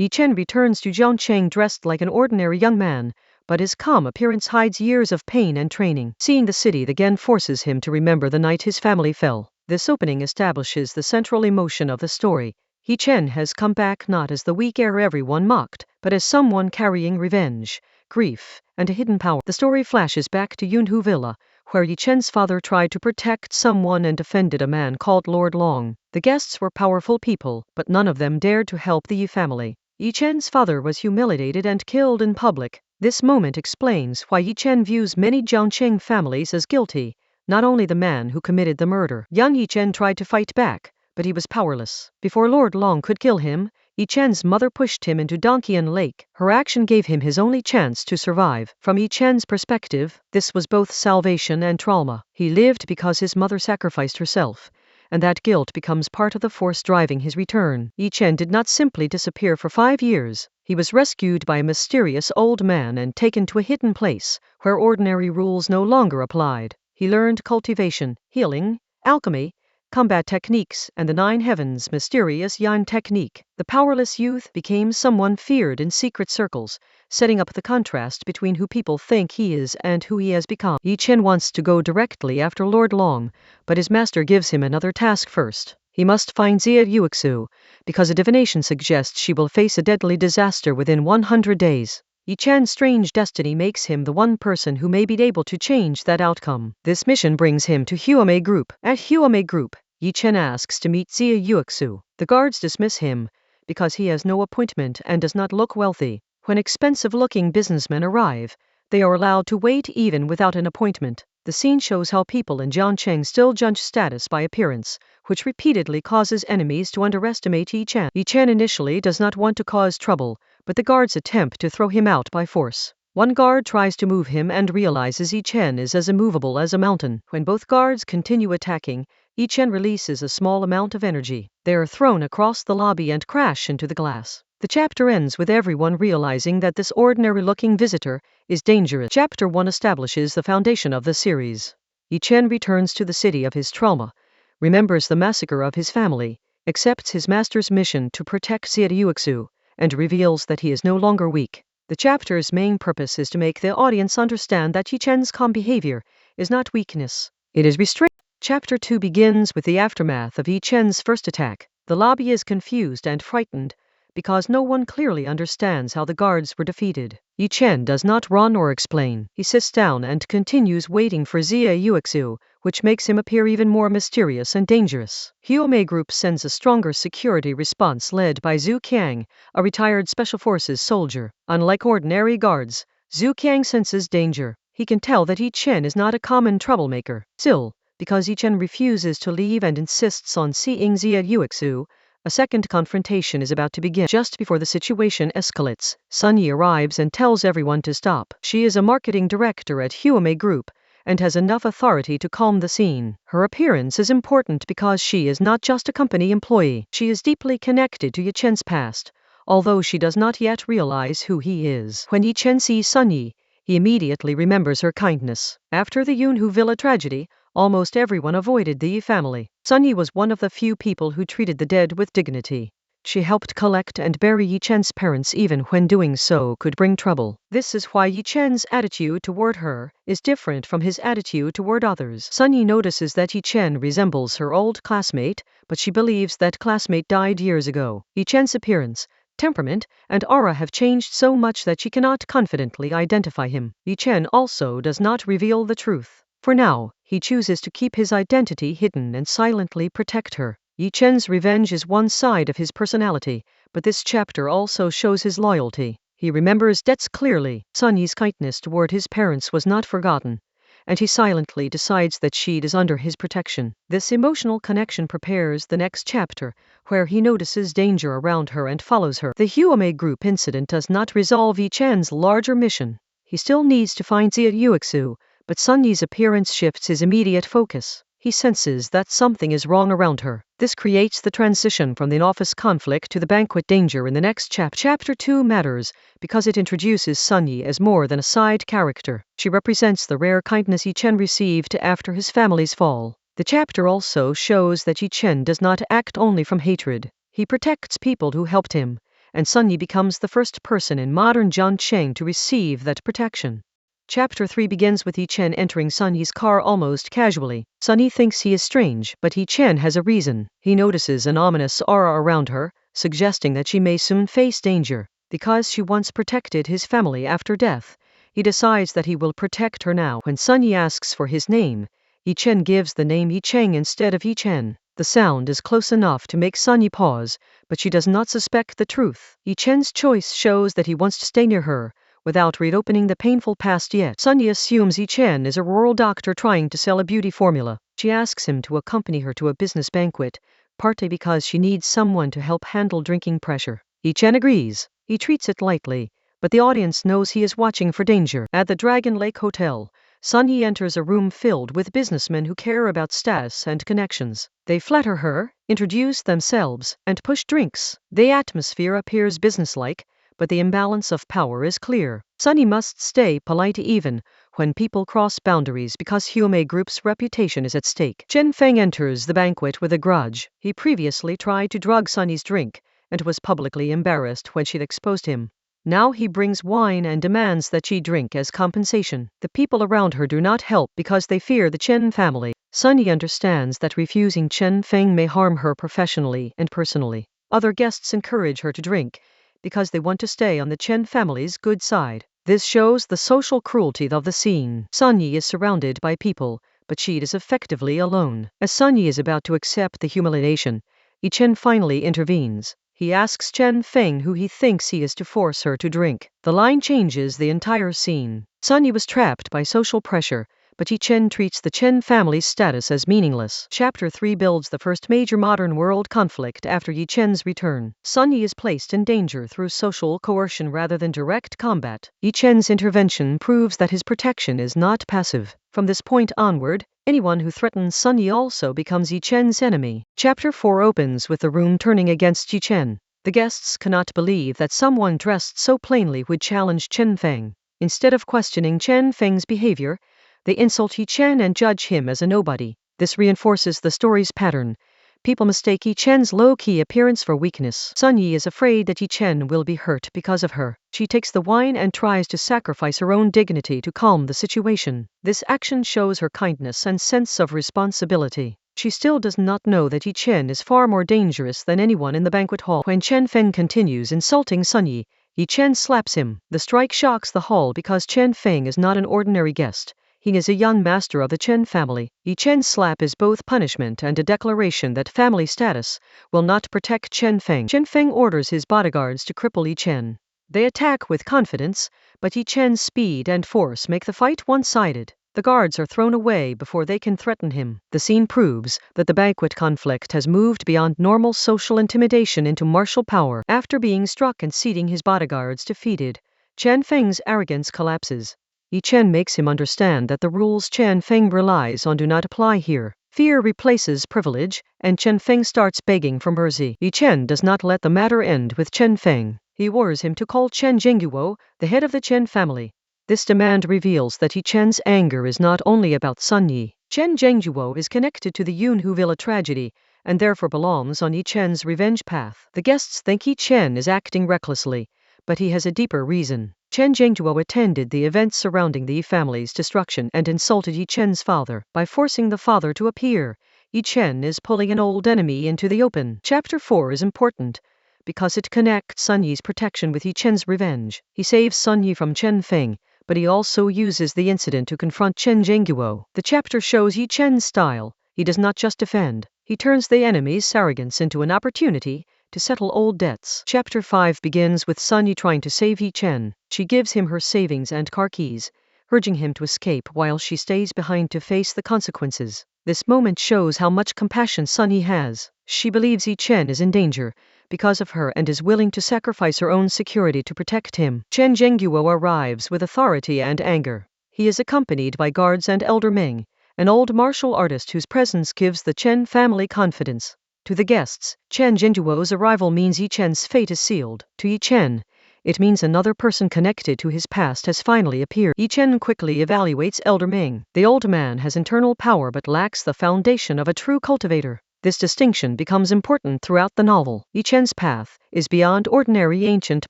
Yi Chen returns to Jiangcheng dressed like an ordinary young man, but his calm appearance hides years of pain and training. Seeing the city again forces him to remember the night his family fell. This opening establishes the central emotion of the story. Yi Chen has come back not as the weak heir everyone mocked, but as someone carrying revenge, grief, and a hidden power. The story flashes back to Yunhu Villa, where Yi Chen's father tried to protect someone and defended a man called Lord Long. The guests were powerful people, but none of them dared to help the Yi family. Yi Chen's father was humiliated and killed in public. This moment explains why Yi Chen views many Jiangcheng families as guilty, not only the man who committed the murder. Young Yi Chen tried to fight back, but he was powerless. Before Lord Long could kill him, Yi Chen's mother pushed him into Donqian Lake. Her action gave him his only chance to survive. From Yi Chen's perspective, this was both salvation and trauma. He lived because his mother sacrificed herself, and that guilt becomes part of the force driving his return. Yi Chen did not simply disappear for 5 years. He was rescued by a mysterious old man and taken to a hidden place, where ordinary rules no longer applied. He learned cultivation, healing, alchemy, combat techniques, and the 9 heavens' mysterious Yan technique. The powerless youth became someone feared in secret circles, setting up the contrast between who people think he is and who he has become. Yi Chen wants to go directly after Lord Long, but his master gives him another task first. He must find Xia Yuexu, because a divination suggests she will face a deadly disaster within 100 days. Yi Chen's strange destiny makes him the one person who may be able to change that outcome. This mission brings him to Huame Group. At Huame Group, Yi Chen asks to meet Xia Yuexu. The guards dismiss him because he has no appointment and does not look wealthy. When expensive-looking businessmen arrive, they are allowed to wait even without an appointment. The scene shows how people in Jiangcheng still judge status by appearance, which repeatedly causes enemies to underestimate Yi Chen. Yi Chen initially does not want to cause trouble, but the guards attempt to throw him out by force. One guard tries to move him and realizes Yi Chen is as immovable as a mountain. When both guards continue attacking, Yi Chen releases a small amount of energy. They are thrown across the lobby and crash into the glass. The chapter ends with everyone realizing that this ordinary-looking visitor is dangerous. Chapter 1 establishes the foundation of the series. Yi Chen returns to the city of his trauma, remembers the massacre of his family, accepts his master's mission to protect Xia Yuexu, and reveals that he is no longer weak. The chapter's main purpose is to make the audience understand that Yi Chen's calm behavior is not weakness. It is restraint. Chapter 2 begins with the aftermath of Yi Chen's first attack. The lobby is confused and frightened, because no one clearly understands how the guards were defeated. Yi Chen does not run or explain. He sits down and continues waiting for Xia Yuexu, which makes him appear even more mysterious and dangerous. Huame Group sends a stronger security response led by Zhu Qiang, a retired Special Forces soldier. Unlike ordinary guards, Zhu Qiang senses danger. He can tell that Yi Chen is not a common troublemaker. Still, because Yi Chen refuses to leave and insists on seeing Xia Yuexu, a second confrontation is about to begin. Just before the situation escalates, Sun Yi arrives and tells everyone to stop. She is a marketing director at Huame Group and has enough authority to calm the scene. Her appearance is important because she is not just a company employee. She is deeply connected to Yi Chen's past, although she does not yet realize who he is. When Yi Chen sees Sun Yi, he immediately remembers her kindness. After the Yunhu Villa tragedy, almost everyone avoided the Yi family. Sun Yi was one of the few people who treated the dead with dignity. She helped collect and bury Yi Chen's parents even when doing so could bring trouble. This is why Yi Chen's attitude toward her is different from his attitude toward others. Sun Yi notices that Yi Chen resembles her old classmate, but she believes that classmate died years ago. Yi Chen's appearance, temperament, and aura have changed so much that she cannot confidently identify him. Yi Chen also does not reveal the truth. For now, he chooses to keep his identity hidden and silently protect her. Yi Chen's revenge is one side of his personality, but this chapter also shows his loyalty. He remembers debts clearly. Sun Yi's kindness toward his parents was not forgotten, and he silently decides that she is under his protection. This emotional connection prepares the next chapter, where he notices danger around her and follows her. The Huame Group incident does not resolve Yi Chen's larger mission. He still needs to find Xia Yuexu, but Sun Yi's appearance shifts his immediate focus. He senses that something is wrong around her. This creates the transition from the office conflict to the banquet danger in the next chapter. Chapter 2 matters because it introduces Sun Yi as more than a side character. She represents the rare kindness Yi Chen received after his family's fall. The chapter also shows that Yi Chen does not act only from hatred. He protects people who helped him, and Sun Yi becomes the first person in modern Jiangcheng to receive that protection. Chapter 3 begins with Yi Chen entering Sun Yi's car almost casually. Sun Yi thinks he is strange, but Yi Chen has a reason. He notices an ominous aura around her, suggesting that she may soon face danger. Because she once protected his family after death, he decides that he will protect her now. When Sun Yi asks for his name, Yi Chen gives the name Yi Cheng instead of Yi Chen. The sound is close enough to make Sun Yi pause, but she does not suspect the truth. Yi Chen's choice shows that he wants to stay near her, without reopening the painful past yet. Sun Yi assumes Yi Chen is a rural doctor trying to sell a beauty formula. She asks him to accompany her to a business banquet, partly because she needs someone to help handle drinking pressure. Yi Chen agrees. He treats it lightly, but the audience knows he is watching for danger. At the Dragon Lake Hotel, Sun Yi enters a room filled with businessmen who care about status and connections. They flatter her, introduce themselves, and push drinks. The atmosphere appears businesslike, but the imbalance of power is clear. Sun Yi must stay polite even when people cross boundaries because Hume Group's reputation is at stake. Chen Feng enters the banquet with a grudge. He previously tried to drug Sun Yi's drink and was publicly embarrassed when she'd exposed him. Now he brings wine and demands that she drink as compensation. The people around her do not help because they fear the Chen family. Sun Yi understands that refusing Chen Feng may harm her professionally and personally. Other guests encourage her to drink because they want to stay on the Chen family's good side. This shows the social cruelty of the scene. Sun Yi is surrounded by people, but she is effectively alone. As Sun Yi is about to accept the humiliation, Yi Chen finally intervenes. He asks Chen Feng who he thinks he is to force her to drink. The line changes the entire scene. Sun Yi was trapped by social pressure, but Yi Chen treats the Chen family's status as meaningless. Chapter 3 builds the first major modern world conflict after Yi Chen's return. Sun Yi is placed in danger through social coercion rather than direct combat. Yi Chen's intervention proves that his protection is not passive. From this point onward, anyone who threatens Sun Yi also becomes Yi Chen's enemy. Chapter 4 opens with the room turning against Yi Chen. The guests cannot believe that someone dressed so plainly would challenge Chen Feng. Instead of questioning Chen Feng's behavior, they insult Yi Chen and judge him as a nobody. This reinforces the story's pattern. People mistake Yi Chen's low-key appearance for weakness. Sun Yi is afraid that Yi Chen will be hurt because of her. She takes the wine and tries to sacrifice her own dignity to calm the situation. This action shows her kindness and sense of responsibility. She still does not know that Yi Chen is far more dangerous than anyone in the banquet hall. When Chen Feng continues insulting Sun Yi, Yi Chen slaps him. The strike shocks the hall because Chen Feng is not an ordinary guest. He is a young master of the Chen family. Yi Chen's slap is both punishment and a declaration that family status will not protect Chen Feng. Chen Feng orders his bodyguards to cripple Yi Chen. They attack with confidence, but Yi Chen's speed and force make the fight one-sided. The guards are thrown away before they can threaten him. The scene proves that the banquet conflict has moved beyond normal social intimidation into martial power. After being struck and seeing his bodyguards defeated, Chen Feng's arrogance collapses. Yi Chen makes him understand that the rules Chen Feng relies on do not apply here. Fear replaces privilege, and Chen Feng starts begging for mercy. Yi Chen does not let the matter end with Chen Feng. He orders him to call Chen Zhengguo, the head of the Chen family. This demand reveals that Yi Chen's anger is not only about Sun Yi. Chen Zhengguo is connected to the Yunhu Villa tragedy, and therefore belongs on Yi Chen's revenge path. The guests think Yi Chen is acting recklessly, but he has a deeper reason. Chen Zhengguo attended the events surrounding the Yi family's destruction and insulted Yi Chen's father. By forcing the father to appear, Yi Chen is pulling an old enemy into the open. Chapter 4 is important because it connects Sun Yi's protection with Yi Chen's revenge. He saves Sun Yi from Chen Feng, but he also uses the incident to confront Chen Zhengguo. The chapter shows Yi Chen's style. He does not just defend. He turns the enemy's arrogance into an opportunity to settle old debts. Chapter 5 begins with Sun Yi trying to save Yi Chen. She gives him her savings and car keys, urging him to escape while she stays behind to face the consequences. This moment shows how much compassion Sun Yi has. She believes Yi Chen is in danger because of her and is willing to sacrifice her own security to protect him. Chen Zhengguo arrives with authority and anger. He is accompanied by guards and Elder Meng, an old martial artist whose presence gives the Chen family confidence. To the guests, Chen Zhengguo's arrival means Yi Chen's fate is sealed. To Yi Chen, it means another person connected to his past has finally appeared. Yi Chen quickly evaluates Elder Meng. The old man has internal power but lacks the foundation of a true cultivator. This distinction becomes important throughout the novel. Yi Chen's path is beyond ordinary ancient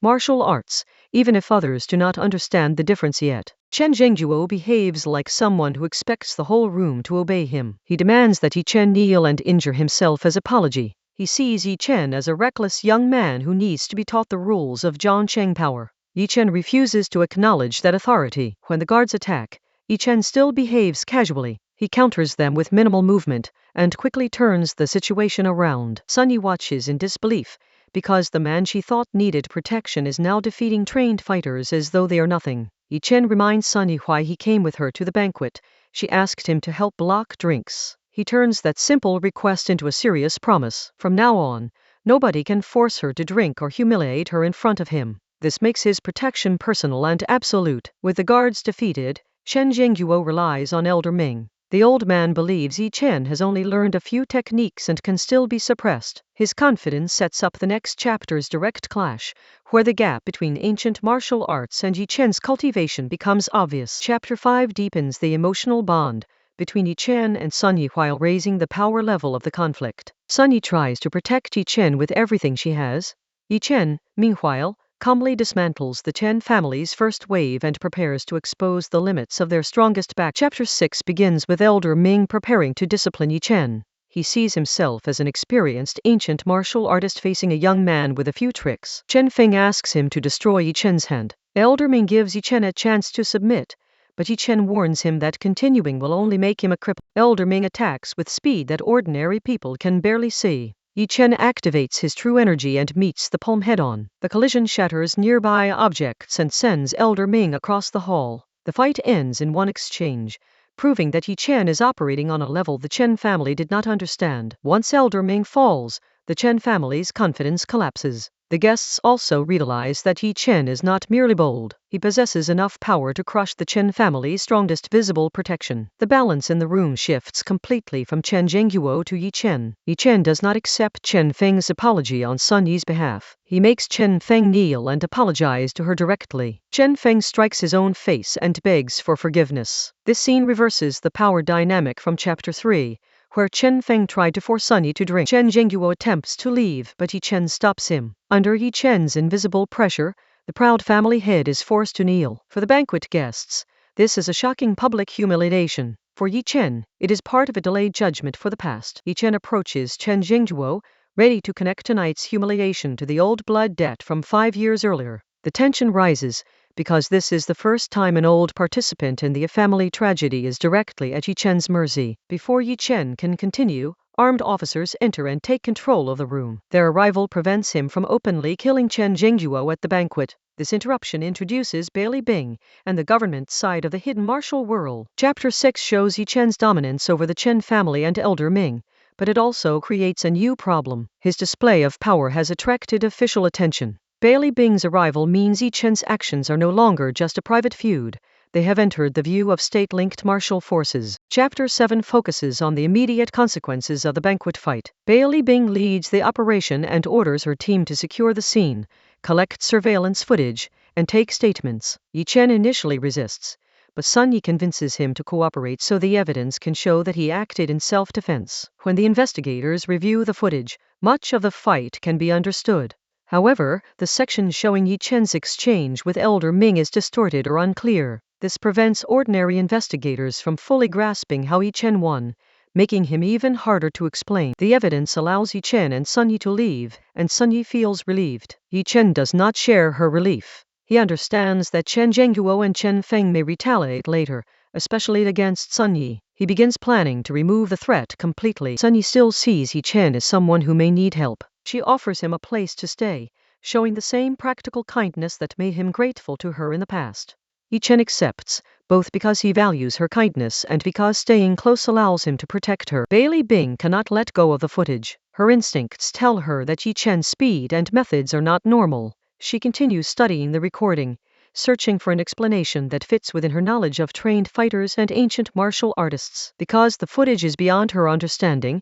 martial arts, even if others do not understand the difference yet. Chen Zhengguo behaves like someone who expects the whole room to obey him. He demands that Yi Chen kneel and injure himself as apology. He sees Yi Chen as a reckless young man who needs to be taught the rules of Zhongcheng power. Yi Chen refuses to acknowledge that authority. When the guards attack, Yi Chen still behaves casually. He counters them with minimal movement and quickly turns the situation around. Sun Yi watches in disbelief, because the man she thought needed protection is now defeating trained fighters as though they are nothing. Yi Chen reminds Sun Yi why he came with her to the banquet. She asked him to help block drinks. He turns that simple request into a serious promise. From now on, nobody can force her to drink or humiliate her in front of him. This makes his protection personal and absolute. With the guards defeated, Chen Zhengguo relies on Elder Ming. The old man believes Yi Chen has only learned a few techniques and can still be suppressed. His confidence sets up the next chapter's direct clash, where the gap between ancient martial arts and Yi Chen's cultivation becomes obvious. Chapter 5 deepens the emotional bond between Yi Chen and Sun Yi while raising the power level of the conflict. Sun Yi tries to protect Yi Chen with everything she has. Yi Chen, meanwhile, calmly dismantles the Chen family's first wave and prepares to expose the limits of their strongest back. Chapter 6 begins with Elder Ming preparing to discipline Yi Chen. He sees himself as an experienced ancient martial artist facing a young man with a few tricks. Chen Feng asks him to destroy Yi Chen's hand. Elder Ming gives Yi Chen a chance to submit, but Yi Chen warns him that continuing will only make him a cripple. Elder Ming attacks with speed that ordinary people can barely see. Yi Chen activates his true energy and meets the palm head-on. The collision shatters nearby objects and sends Elder Ming across the hall. The fight ends in one exchange, proving that Yi Chen is operating on a level the Chen family did not understand. Once Elder Ming falls, the Chen family's confidence collapses. The guests also realize that Yi Chen is not merely bold. He possesses enough power to crush the Chen family's strongest visible protection. The balance in the room shifts completely from Chen Zhengguo to Yi Chen. Yi Chen does not accept Chen Feng's apology on Sun Yi's behalf. He makes Chen Feng kneel and apologize to her directly. Chen Feng strikes his own face and begs for forgiveness. This scene reverses the power dynamic from Chapter 3, where Chen Feng tried to force Sun Yi to drink. Chen Zhengguo attempts to leave, but Yi Chen stops him. Under Yi Chen's invisible pressure, the proud family head is forced to kneel. For the banquet guests, this is a shocking public humiliation. For Yi Chen, it is part of a delayed judgment for the past. Yi Chen approaches Chen Zhengguo, ready to connect tonight's humiliation to the old blood debt from 5 years earlier. The tension rises, because this is the first time an old participant in the family tragedy is directly at Yi Chen's mercy. Before Yi Chen can continue, armed officers enter and take control of the room. Their arrival prevents him from openly killing Chen Zhengguo at the banquet. This interruption introduces Bailey Bing and the government side of the hidden martial world. Chapter 6 shows Yi Chen's dominance over the Chen family and Elder Ming, but it also creates a new problem. His display of power has attracted official attention. Bailey Bing's arrival means Yi Chen's actions are no longer just a private feud. They have entered the view of state-linked martial forces. Chapter 7 focuses on the immediate consequences of the banquet fight. Bailey Bing leads the operation and orders her team to secure the scene, collect surveillance footage, and take statements. Yi Chen initially resists, but Sun Yi convinces him to cooperate so the evidence can show that he acted in self-defense. When the investigators review the footage, much of the fight can be understood. However, the section showing Yi Chen's exchange with Elder Ming is distorted or unclear. This prevents ordinary investigators from fully grasping how Yi Chen won, making him even harder to explain. The evidence allows Yi Chen and Sun Yi to leave, and Sun Yi feels relieved. Yi Chen does not share her relief. He understands that Chen Zhengguo and Chen Feng may retaliate later, especially against Sun Yi. He begins planning to remove the threat completely. Sun Yi still sees Yi Chen as someone who may need help. She offers him a place to stay, showing the same practical kindness that made him grateful to her in the past. Yi Chen accepts, both because he values her kindness and because staying close allows him to protect her. Bailey Bing cannot let go of the footage. Her instincts tell her that Yi Chen's speed and methods are not normal. She continues studying the recording, searching for an explanation that fits within her knowledge of trained fighters and ancient martial artists. Because the footage is beyond her understanding,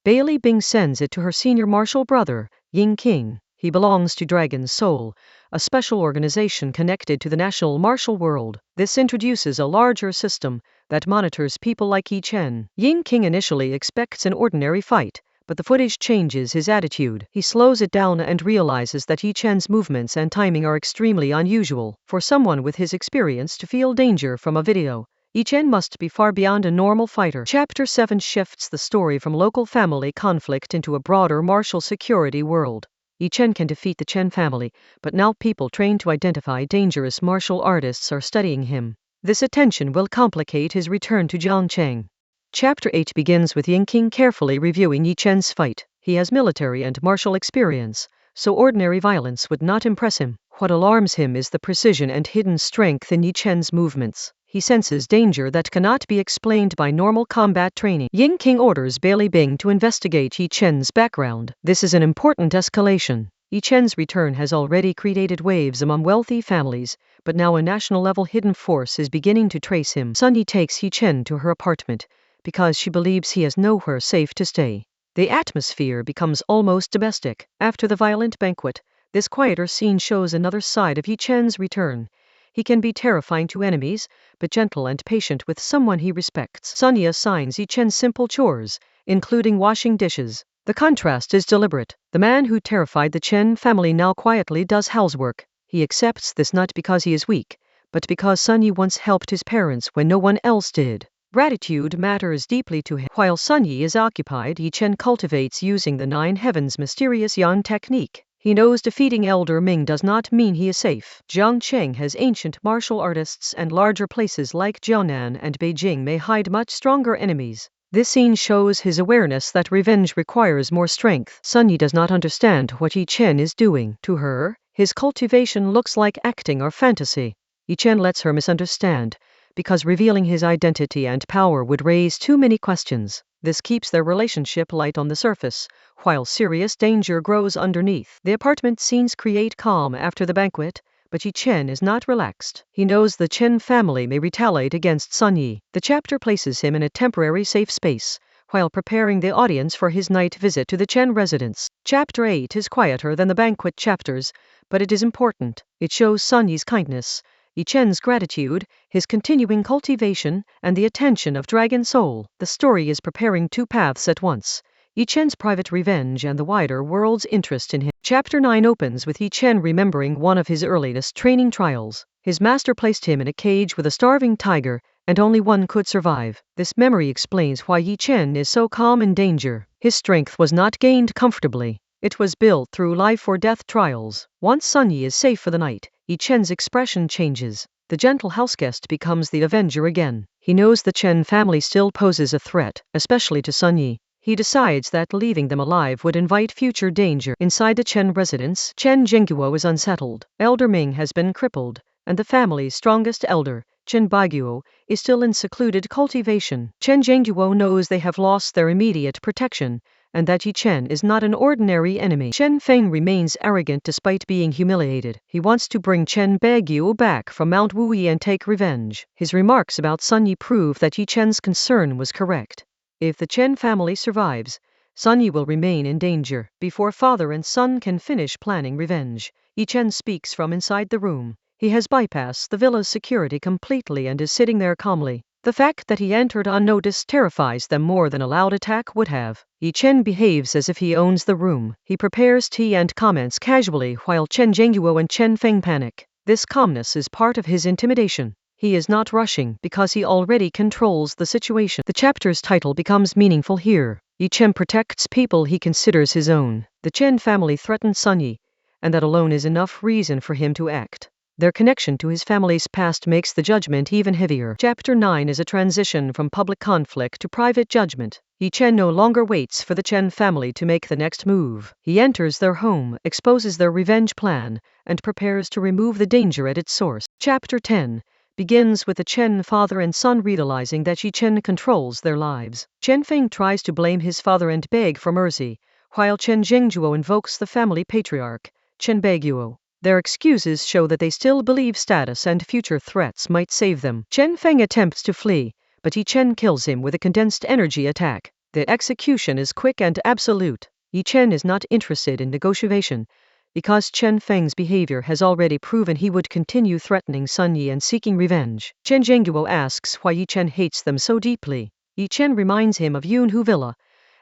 Bailey Bing sends it to her senior martial brother, Ying King. He belongs to Dragon Soul, a special organization connected to the national martial world. This introduces a larger system that monitors people like Yi Chen. Ying King initially expects an ordinary fight, but the footage changes his attitude. He slows it down and realizes that Yi Chen's movements and timing are extremely unusual. For someone with his experience to feel danger from a video, Yi Chen must be far beyond a normal fighter. Chapter 7 shifts the story from local family conflict into a broader martial security world. Yi Chen can defeat the Chen family, but now people trained to identify dangerous martial artists are studying him. This attention will complicate his return to Jiangcheng. Chapter 8 begins with Ying King carefully reviewing Yi Chen's fight. He has military and martial experience, so ordinary violence would not impress him. What alarms him is the precision and hidden strength in Yi Chen's movements. He senses danger that cannot be explained by normal combat training. Ying King orders Bailey Bing to investigate Yi Chen's background. This is an important escalation. Yi Chen's return has already created waves among wealthy families, but now a national-level hidden force is beginning to trace him. Sun Yi takes Yi Chen to her apartment because she believes he has nowhere safe to stay. The atmosphere becomes almost domestic. After the violent banquet, this quieter scene shows another side of Yi Chen's return. He can be terrifying to enemies, but gentle and patient with someone he respects. Sun Yi assigns Yi Chen simple chores, including washing dishes. The contrast is deliberate. The man who terrified the Chen family now quietly does housework. He accepts this not because he is weak, but because Sun Yi once helped his parents when no one else did. Gratitude matters deeply to him. While Sun Yi is occupied, Yi Chen cultivates using the Nine Heavens mysterious Yan technique. He knows defeating Elder Ming does not mean he is safe. Jiangcheng has ancient martial artists, and larger places like Jianan and Beijing may hide much stronger enemies. This scene shows his awareness that revenge requires more strength. Sun Yi does not understand what Yi Chen is doing. To her, his cultivation looks like acting or fantasy. Yi Chen lets her misunderstand, because revealing his identity and power would raise too many questions. This keeps their relationship light on the surface, while serious danger grows underneath. The apartment scenes create calm after the banquet, but Yi Chen is not relaxed. He knows the Chen family may retaliate against Sun Yi. The chapter places him in a temporary safe space, while preparing the audience for his night visit to the Chen residence. Chapter 8 is quieter than the banquet chapters, but it is important. It shows Sun Yi's kindness, Yi Chen's gratitude, his continuing cultivation, and the attention of Dragon Soul. The story is preparing two paths at once: Yi Chen's private revenge and the wider world's interest in him. Chapter 9 opens with Yi Chen remembering one of his earliest training trials. His master placed him in a cage with a starving tiger, and only one could survive. This memory explains why Yi Chen is so calm in danger. His strength was not gained comfortably. It was built through life-or-death trials. Once Sun Yi is safe for the night, Yi Chen's expression changes. The gentle houseguest becomes the avenger again. He knows the Chen family still poses a threat, especially to Sun Yi. He decides that leaving them alive would invite future danger. Inside the Chen residence, Chen Zhengguo is unsettled. Elder Ming has been crippled, and the family's strongest elder, Chen Baiguo, is still in secluded cultivation. Chen Zhengguo knows they have lost their immediate protection, and that Yi Chen is not an ordinary enemy. Chen Feng remains arrogant despite being humiliated. He wants to bring Chen Baiguo back from Mount Wuyi and take revenge. His remarks about Sun Yi prove that Yi Chen's concern was correct. If the Chen family survives, Sun Yi will remain in danger. Before father and son can finish planning revenge, Yi Chen speaks from inside the room. He has bypassed the villa's security completely and is sitting there calmly. The fact that he entered unnoticed terrifies them more than a loud attack would have. Yi Chen behaves as if he owns the room. He prepares tea and comments casually while Chen Zhengguo and Chen Feng panic. This calmness is part of his intimidation. He is not rushing because he already controls the situation. The chapter's title becomes meaningful here. Yi Chen protects people he considers his own. The Chen family threatened Sun Yi, and that alone is enough reason for him to act. Their connection to his family's past makes the judgment even heavier. Chapter 9 is a transition from public conflict to private judgment. Yi Chen no longer waits for the Chen family to make the next move. He enters their home, exposes their revenge plan, and prepares to remove the danger at its source. Chapter 10 begins with the Chen father and son realizing that Yi Chen controls their lives. Chen Feng tries to blame his father and beg for mercy, while Chen Zhengguo invokes the family patriarch, Chen Baiguo. Their excuses show that they still believe status and future threats might save them. Chen Feng attempts to flee, but Yi Chen kills him with a condensed energy attack. The execution is quick and absolute. Yi Chen is not interested in negotiation, because Chen Feng's behavior has already proven he would continue threatening Sun Yi and seeking revenge. Chen Zhengguo asks why Yi Chen hates them so deeply. Yi Chen reminds him of Yunhu Villa,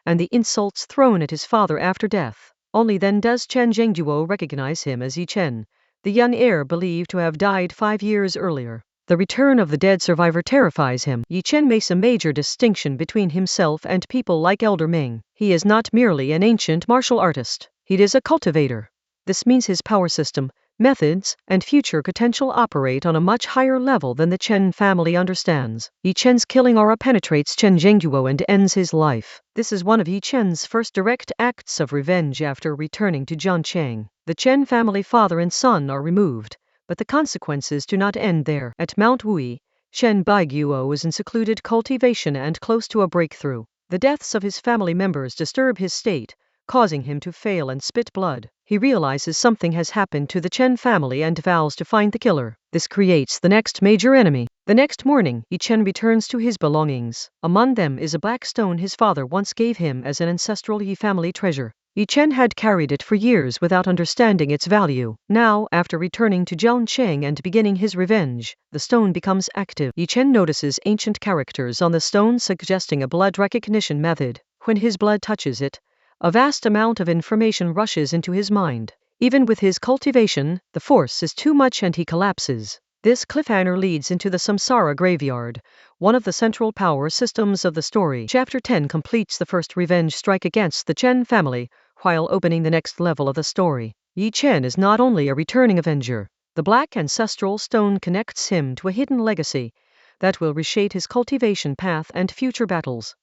and the insults thrown at his father after death. Only then does Chen Zhengduo recognize him as Yi Chen, the young heir believed to have died 5 years earlier. The return of the dead survivor terrifies him. Yi Chen makes a major distinction between himself and people like Elder Ming. He is not merely an ancient martial artist. He is a cultivator. This means his power system, methods, and future potential operate on a much higher level than the Chen family understands. Yi Chen's killing aura penetrates Chen Zhengduo and ends his life. This is one of Yi Chen's first direct acts of revenge after returning to Jiancheng. The Chen family father and son are removed, but the consequences do not end there. At Mount Wui, Shen Baiguo is in secluded cultivation and close to a breakthrough. The deaths of his family members disturb his state, causing him to fail and spit blood. He realizes something has happened to the Chen family and vows to find the killer. This creates the next major enemy. The next morning, Yi Chen returns to his belongings. Among them is a black stone his father once gave him as an ancestral Yi family treasure. Yi Chen had carried it for years without understanding its value. Now, after returning to Jiancheng and beginning his revenge, the stone becomes active. Yi Chen notices ancient characters on the stone suggesting a blood recognition method. When his blood touches it, a vast amount of information rushes into his mind. Even with his cultivation, the force is too much and he collapses. This cliffhanger leads into the Samsara Graveyard, one of the central power systems of the story. Chapter 10 completes the first revenge strike against the Chen family, while opening the next level of the story. Yi Chen is not only a returning avenger. The black ancestral stone connects him to a hidden legacy that will reshape his cultivation path and future battles.